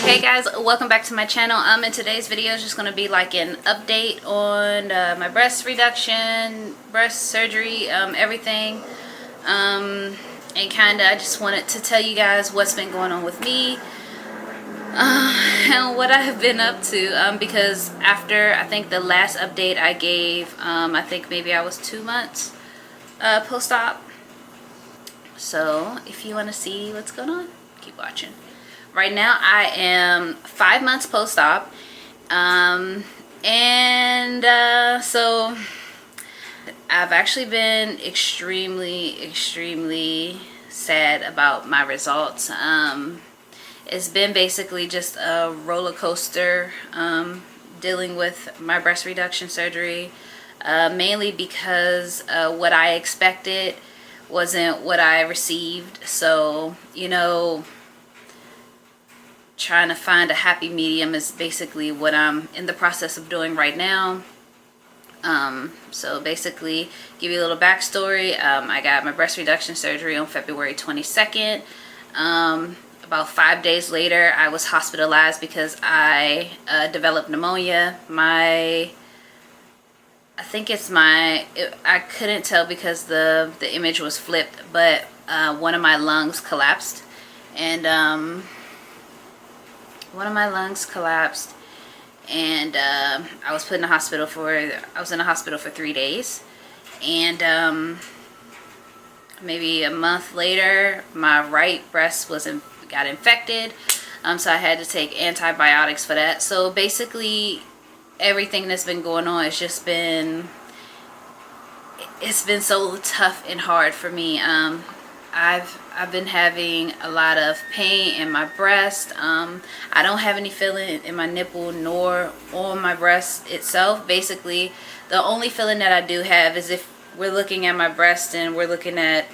Hey guys, welcome back to my channel. In today's video is just going to be like an update on my breast reduction, breast surgery, everything. And kind of I just wanted to tell you guys what's been going on with me and what I have been up to, because after I think the last update I gave, I think maybe I was 2 months post-op. So if you want to see what's going on, keep watching. Right now I am 5 months post-op, so I've actually been extremely sad about my results. It's been basically just a roller coaster dealing with my breast reduction surgery, mainly because what I expected wasn't what I received. So, you know, trying to find a happy medium is basically what I'm in the process of doing right now. So basically, give you a little backstory. I got my breast reduction surgery on February 22nd. About 5 days later, I was hospitalized because I developed pneumonia. I couldn't tell because the image was flipped, but one of my lungs collapsed, and I was put in the hospital I was in the hospital for 3 days, and maybe a month later, my right breast got infected, so I had to take antibiotics for that. So basically, everything that's been going on has just been, it's been so tough and hard for me. I've been having a lot of pain in my breast. I don't have any feeling in my nipple nor on my breast itself. Basically, the only feeling that I do have is if we're looking at my breast and we're looking at,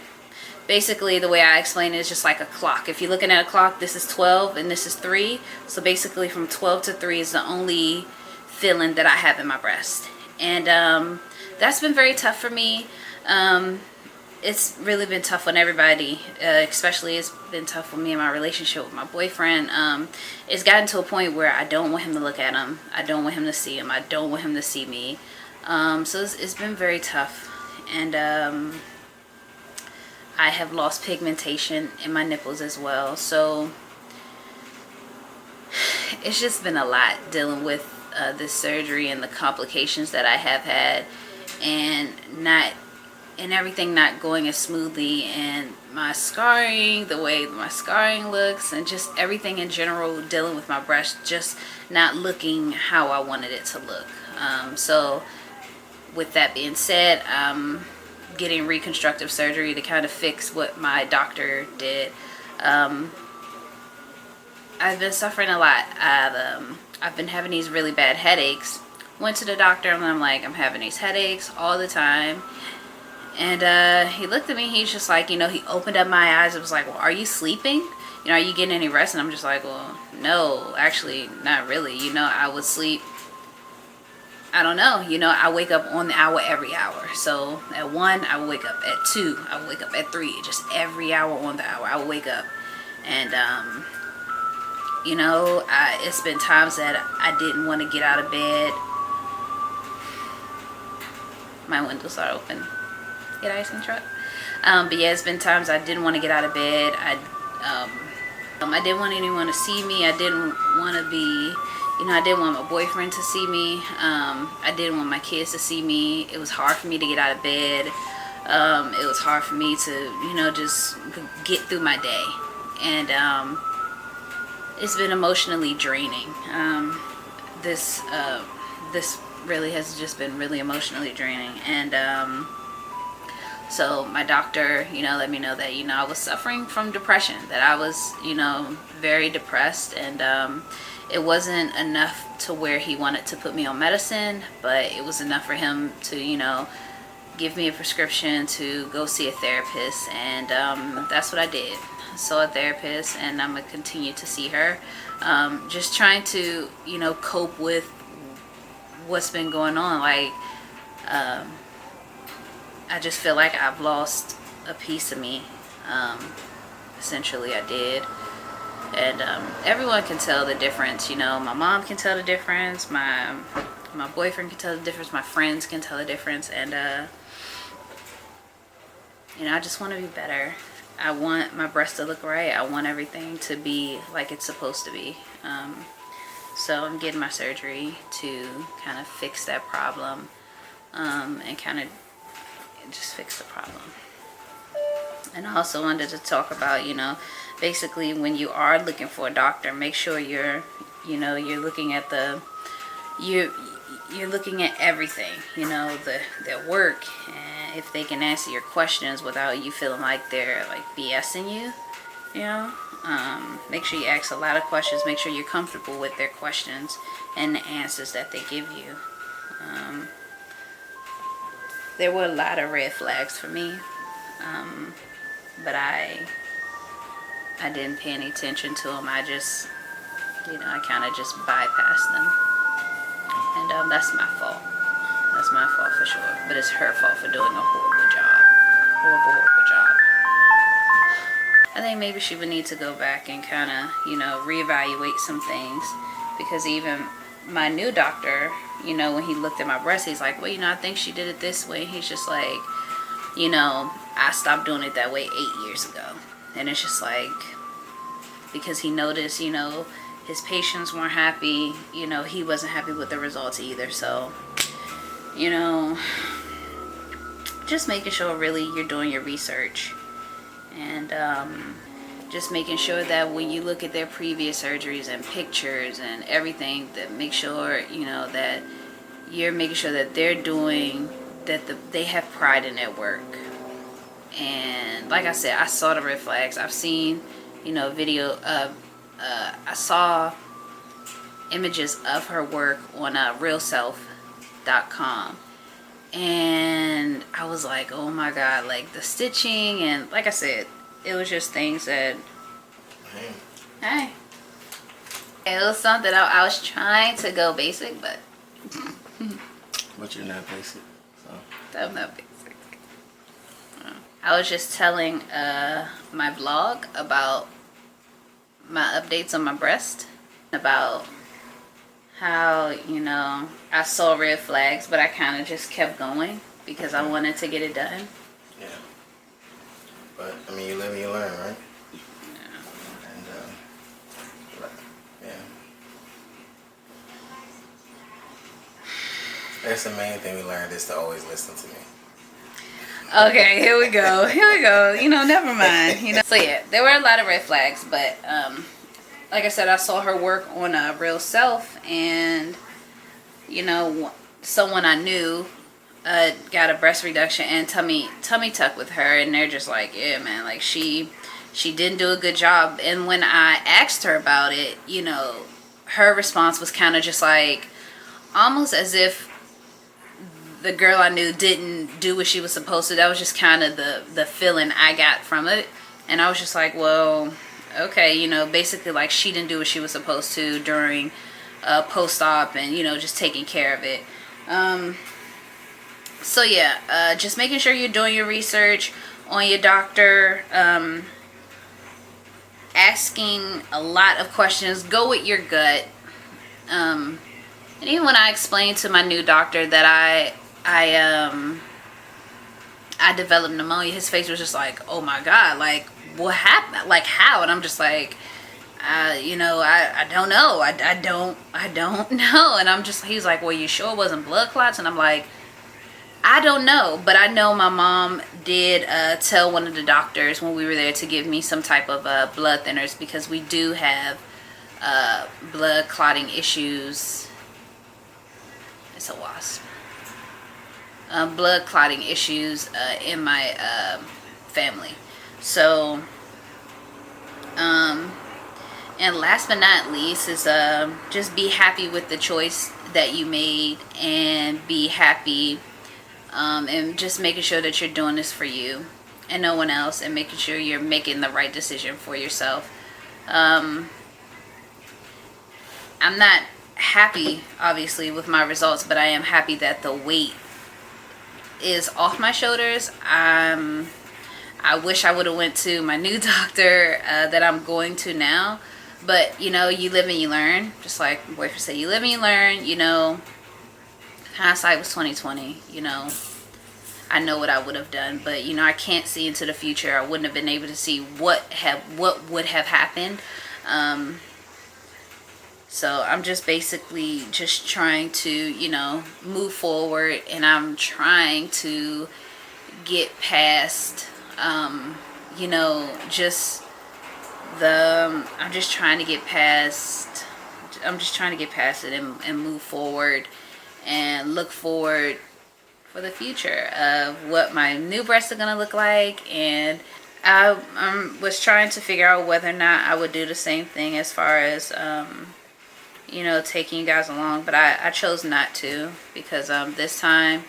basically the way I explain it is just like a clock. If you're looking at a clock, this is 12 and this is 3. So basically from 12 to 3 is the only feeling that I have in my breast. And that's been very tough for me. It's really been tough on everybody, especially it's been tough for me in my relationship with my boyfriend. It's gotten to a point where I don't want him to look at him. I don't want him to see him. I don't want him to see me. So it's been very tough. And I have lost pigmentation in my nipples as well. So it's just been a lot dealing with this surgery and the complications that I have had, and everything not going as smoothly, and my scarring, the way my scarring looks, and just everything in general dealing with my breast just not looking how I wanted it to look. So with that being said, I'm getting reconstructive surgery to kind of fix what my doctor did. I've been suffering a lot. I've been having these really bad headaches. Went to the doctor and I'm like, I'm having these headaches all the time. And he looked at me, he's just like, you know, he opened up my eyes and was like, well, are you sleeping? You know, are you getting any rest? And I'm just like, well, no, actually, not really. You know, I would sleep, I don't know, you know, I wake up on the hour every hour. So at 1, I would wake up. At 2, I would wake up. At 3, just every hour on the hour, I would wake up. And, you know, it's been times that I didn't want to get out of bed. My windows are open. Get ice in the truck. But yeah, it's been times I didn't want to get out of bed. I didn't want anyone to see me. I didn't want to be, you know, I didn't want my boyfriend to see me. I didn't want my kids to see me. It was hard for me to get out of bed. It was hard for me to, you know, just get through my day. And it's been emotionally draining. This really has just been really emotionally draining. And so my doctor, you know, let me know that, you know, I was suffering from depression, that I was, you know, very depressed, and it wasn't enough to where he wanted to put me on medicine, but it was enough for him to, you know, give me a prescription to go see a therapist. And that's what I did. Saw a therapist, and I'm gonna continue to see her, just trying to, you know, cope with what's been going on. Like, I just feel like I've lost a piece of me. Essentially, I did. And everyone can tell the difference. You know, my mom can tell the difference, my boyfriend can tell the difference, my friends can tell the difference. And you know, I just want to be better. I want my breast to look right. I want everything to be like it's supposed to be. So I'm getting my surgery to kind of fix that problem, and kind of just fix the problem. And I also wanted to talk about, you know, basically when you are looking for a doctor, make sure you're looking at you're looking at everything, you know, their work, and if they can answer your questions without you feeling like they're like BSing you, you know. Make sure you ask a lot of questions. Make sure you're comfortable with their questions and the answers that they give you. There were a lot of red flags for me, but I didn't pay any attention to them. I just, you know, I kind of just bypassed them, and that's my fault. That's my fault for sure. But it's her fault for doing a horrible job. I think maybe she would need to go back and kind of, you know, reevaluate some things, because even my new doctor, you know, when he looked at my breast, he's like, well, you know, I think she did it this way. He's just like, you know, I stopped doing it that way 8 years ago. And it's just like, because he noticed, you know, his patients weren't happy, you know, he wasn't happy with the results either. So, you know, just making sure really you're doing your research, and just making sure that when you look at their previous surgeries and pictures and everything, that make sure, you know, that you're making sure that they're doing, that they have pride in their work. And like I said, I saw the red flags. I've seen, you know, video of, I saw images of her work on realself.com. And I was like, oh my God, like the stitching, and like I said, it was just things that, hey, it was something I was trying to go basic, but but you're not basic, so I'm not basic. I was just telling my vlog about my updates on my breast, about how, you know, I saw red flags, but I kind of just kept going because I wanted to get it done. Yeah. But, I mean, you live and you learn, right? Yeah. And, yeah. That's the main thing we learned, is to always listen to me. Okay, here we go. You know, never mind. You know. So yeah, there were a lot of red flags, but like I said, I saw her work on Real Self, and you know, someone I knew got a breast reduction and tummy tuck with her, and they're just like, yeah, man, like she didn't do a good job. And when I asked her about it, you know, her response was kind of just like, almost as if the girl I knew didn't do what she was supposed to. That was just kind of the feeling I got from it. And I was just like, well, okay, you know, basically like she didn't do what she was supposed to during post-op, and, you know, just taking care of it. So yeah, just making sure you're doing your research on your doctor, asking a lot of questions, go with your gut. And even when I explained to my new doctor that I developed pneumonia, his face was just like, oh my God, like what happened, like how? And I'm just like, you know, I don't know, I don't know. And I'm just, he's like, well, you sure it wasn't blood clots? And I'm like, I don't know, but I know my mom did tell one of the doctors when we were there to give me some type of blood thinners, because we do have blood clotting issues. It's a wasp. Blood clotting issues in my family. So, and last but not least is just be happy with the choice that you made, and be happy, and just making sure that you're doing this for you and no one else, and making sure you're making the right decision for yourself. I'm not happy obviously with my results, but I am happy that the weight is off my shoulders. I wish I would have went to my new doctor that I'm going to now, But, you know, you live and you learn. Just like my boyfriend said, you live and you learn. You know, hindsight was 20/20. You know, I know what I would have done, but, you know, I can't see into the future. I wouldn't have been able to see what would have happened. So I'm just basically just trying to, you know, move forward, and I'm trying to get past, you know, just I'm just trying to get past it and move forward and look forward for the future of what my new breasts are gonna look like. And I was trying to figure out whether or not I would do the same thing as far as you know, taking you guys along, but I chose not to, because this time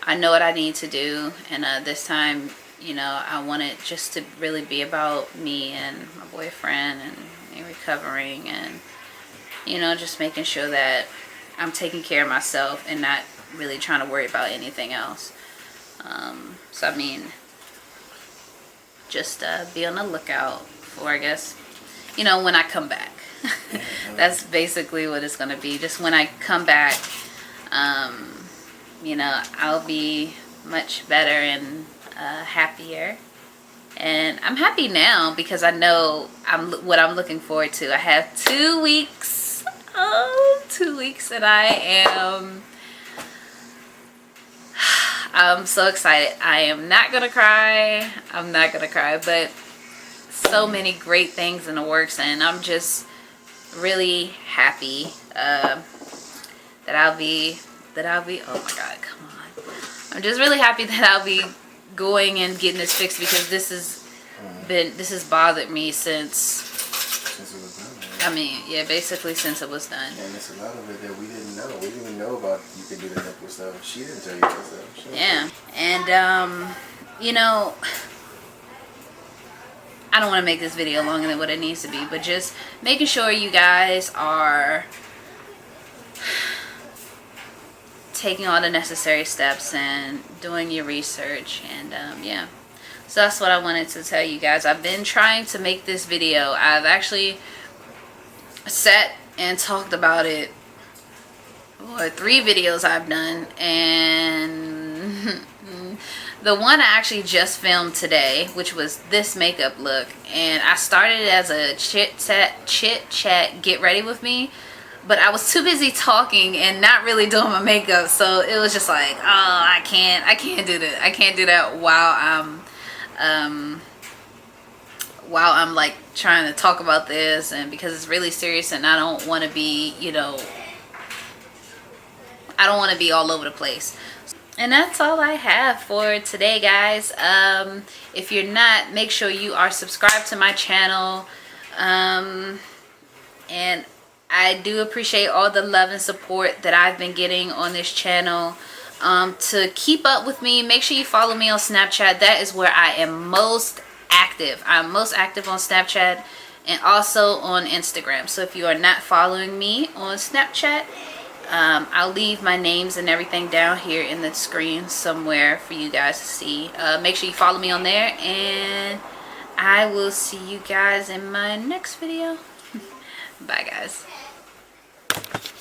I know what I need to do, and this time, you know, I want it just to really be about me and my boyfriend and me recovering, and, you know, just making sure that I'm taking care of myself and not really trying to worry about anything else. So I mean, just be on the lookout for, I guess, you know, when I come back. That's basically what it's going to be. Just when I come back, you know, I'll be much better and happier. And I'm happy now because I know what I'm looking forward to. I have 2 weeks. Oh, 2 weeks, and I'm so excited. I am not going to cry. I'm not going to cry, but so many great things in the works, and I'm just really happy that I'll be oh my god, come on, I'm just really happy that I'll be going and getting this fixed, because this has bothered me since it was done. I mean, yeah, basically since it was done. And there's a lot of it that we didn't know. We didn't even know about you could do the nipple stuff. She didn't tell you that stuff. Yeah. And you know, I don't want to make this video longer than what it needs to be, but just making sure you guys are taking all the necessary steps and doing your research. And yeah, so that's what I wanted to tell you guys. I've been trying to make this video. I've actually sat and talked about it, or 3 videos I've done, and the one I actually just filmed today, which was this makeup look, and I started it as a chit chat get ready with me, but I was too busy talking and not really doing my makeup, so it was just like, oh, I can't do that. I can't do that while I'm like trying to talk about this, and because it's really serious, and I don't want to be, you know, I don't want to be all over the place. And that's all I have for today, guys. If you're not, make sure you are subscribed to my channel. And I do appreciate all the love and support that I've been getting on this channel. To keep up with me, make sure you follow me on Snapchat. That is where I am most active. I'm most active on Snapchat and also on Instagram. So if you are not following me on Snapchat, I'll leave my names and everything down here in the screen somewhere for you guys to see. Make sure you follow me on there, and I will see you guys in my next video. Bye, guys.